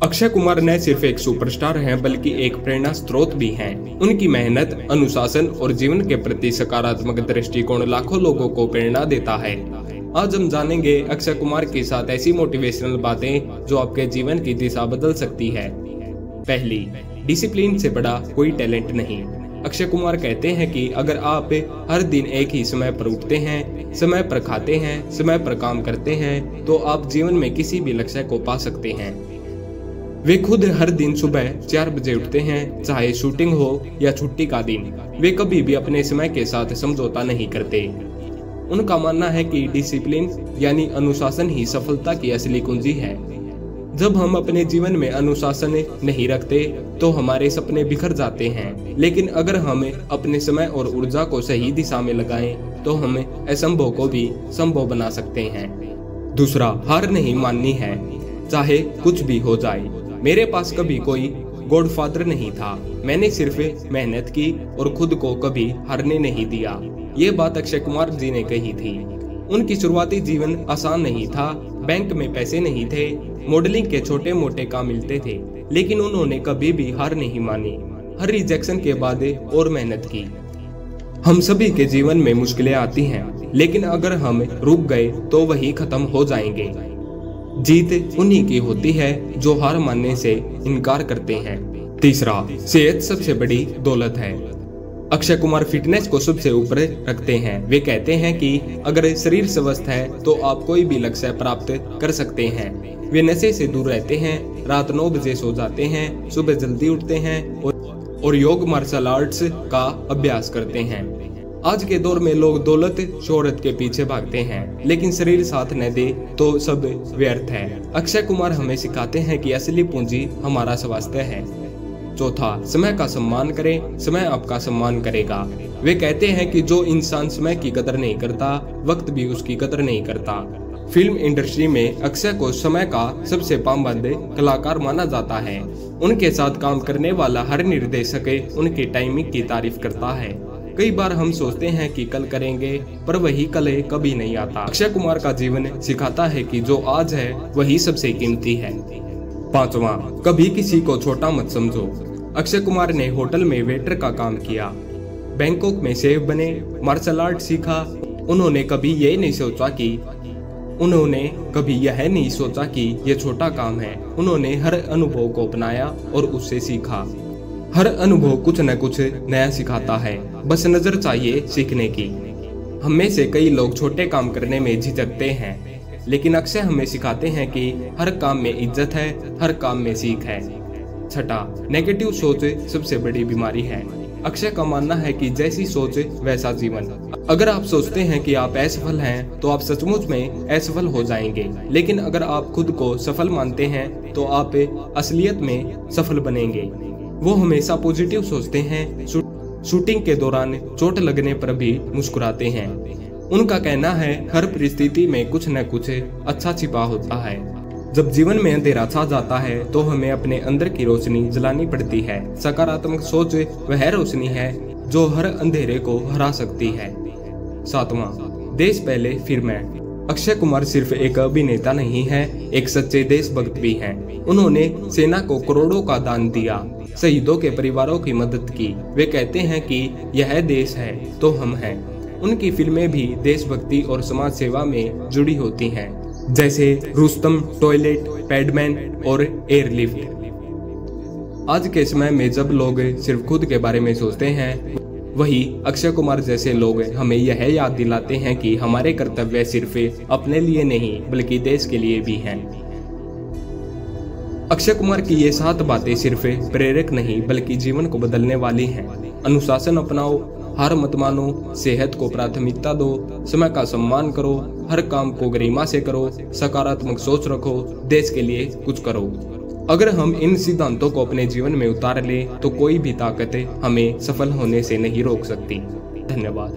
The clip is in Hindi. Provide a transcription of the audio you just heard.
अक्षय कुमार न सिर्फ एक सुपरस्टार हैं बल्कि एक प्रेरणा स्रोत भी हैं। उनकी मेहनत, अनुशासन और जीवन के प्रति सकारात्मक दृष्टिकोण लाखों लोगों को प्रेरणा देता है। आज हम जानेंगे अक्षय कुमार के साथ ऐसी मोटिवेशनल बातें जो आपके जीवन की दिशा बदल सकती है। पहली, डिसिप्लिन से बड़ा कोई टैलेंट नहीं। अक्षय कुमार कहते हैं कि अगर आप हर दिन एक ही समय पर उठते हैं, समय पर खाते हैं, समय पर काम करते हैं, तो आप जीवन में किसी भी लक्ष्य को पा सकते हैं। वे खुद हर दिन सुबह 4 बजे उठते हैं, चाहे शूटिंग हो या छुट्टी का दिन। वे कभी भी अपने समय के साथ समझौता नहीं करते। उनका मानना है कि डिसिप्लिन यानी अनुशासन ही सफलता की असली कुंजी है। जब हम अपने जीवन में अनुशासन नहीं रखते तो हमारे सपने बिखर जाते हैं, लेकिन अगर हम अपने समय और ऊर्जा को सही दिशा में लगाएं तो हम असंभव को भी संभव बना सकते हैं। दूसरा, हार नहीं माननी है, चाहे कुछ भी हो जाए। मेरे पास कभी कोई गॉडफादर नहीं था, मैंने सिर्फ मेहनत की और खुद को कभी हारने नहीं दिया। ये बात अक्षय कुमार जी ने कही थी। उनकी शुरुआती जीवन आसान नहीं था, बैंक में पैसे नहीं थे, मॉडलिंग के छोटे मोटे काम मिलते थे, लेकिन उन्होंने कभी भी हार नहीं मानी। हर रिजेक्शन के बाद और मेहनत की। हम सभी के जीवन में मुश्किलें आती हैं, लेकिन अगर हम रुक गए तो वही खत्म हो जाएंगे। जीत उन्हीं की होती है जो हार मानने से इनकार करते हैं। तीसरा, सेहत सबसे बड़ी दौलत है। अक्षय कुमार फिटनेस को सबसे ऊपर रखते हैं। वे कहते हैं कि अगर शरीर स्वस्थ है तो आप कोई भी लक्ष्य प्राप्त कर सकते हैं। वे नशे से दूर रहते हैं, रात 9 बजे सो जाते हैं, सुबह जल्दी उठते हैं और योग मार्शल आर्ट्स का अभ्यास करते हैं। आज के दौर में लोग दौलत शोहरत के पीछे भागते हैं, लेकिन शरीर साथ न दे तो सब व्यर्थ है। अक्षय कुमार हमें सिखाते हैं कि असली पूंजी हमारा स्वास्थ्य है। चौथा, समय का सम्मान करें, समय आपका सम्मान करेगा। वे कहते हैं कि जो इंसान समय की कदर नहीं करता, वक्त भी उसकी कदर नहीं करता। फिल्म इंडस्ट्री में अक्षय को समय का सबसे पाबंद कलाकार माना जाता है। उनके साथ काम करने वाला हर निर्देशक उनकी टाइमिंग की तारीफ करता है। कई बार हम सोचते हैं कि कल करेंगे, पर वही कल कभी नहीं आता। अक्षय कुमार का जीवन सिखाता है कि जो आज है वही सबसे कीमती है। पांचवा, कभी किसी को छोटा मत समझो। अक्षय कुमार ने होटल में वेटर का काम किया, बैंकॉक में शेफ बने, मार्शल आर्ट सीखा। उन्होंने कभी यह नहीं सोचा कि ये छोटा काम है। उन्होंने हर अनुभव को अपनाया और उससे सीखा। हर अनुभव कुछ न कुछ नया सिखाता है, बस नजर चाहिए सीखने की। हम में से कई लोग छोटे काम करने में झिझकते हैं, लेकिन अक्षय हमें सिखाते हैं कि हर काम में इज्जत है, हर काम में सीख है। छठा, नेगेटिव सोच सबसे बड़ी बीमारी है। अक्षय का मानना है कि जैसी सोच वैसा जीवन। अगर आप सोचते हैं कि आप असफल हैं तो आप सचमुच में असफल हो जाएंगे, लेकिन अगर आप खुद को सफल मानते हैं तो आप असलियत में सफल बनेंगे। वो हमेशा पॉजिटिव सोचते हैं, शूटिंग के दौरान चोट लगने पर भी मुस्कुराते हैं। उनका कहना है हर परिस्थिति में कुछ न कुछ अच्छा छिपा होता है। जब जीवन में अंधेरा छा जाता है तो हमें अपने अंदर की रोशनी जलानी पड़ती है। सकारात्मक सोच वह रोशनी है जो हर अंधेरे को हरा सकती है। सातवां, देश पहले फिर मैं। अक्षय कुमार सिर्फ एक अभिनेता नहीं है, एक सच्चे देशभक्त भी हैं। उन्होंने सेना को करोड़ों का दान दिया, शहीदों के परिवारों की मदद की। वे कहते हैं कि यह देश है तो हम हैं। उनकी फिल्में भी देशभक्ति और समाज सेवा में जुड़ी होती हैं, जैसे रुस्तम, टॉयलेट, पैडमैन और एयरलिफ्ट। आज के समय में जब लोग सिर्फ खुद के बारे में सोचते हैं, वही अक्षय कुमार जैसे लोग हमें यह याद दिलाते हैं कि हमारे कर्तव्य सिर्फ अपने लिए नहीं बल्कि देश के लिए भी हैं। अक्षय कुमार की ये 7 बातें सिर्फ प्रेरक नहीं बल्कि जीवन को बदलने वाली हैं। अनुशासन अपनाओ, हार मत मानो, सेहत को प्राथमिकता दो, समय का सम्मान करो, हर काम को गरिमा से करो, सकारात्मक सोच रखो, देश के लिए कुछ करो। अगर हम इन सिद्धांतों को अपने जीवन में उतार लें तो कोई भी ताकत हमें सफल होने से नहीं रोक सकती। धन्यवाद।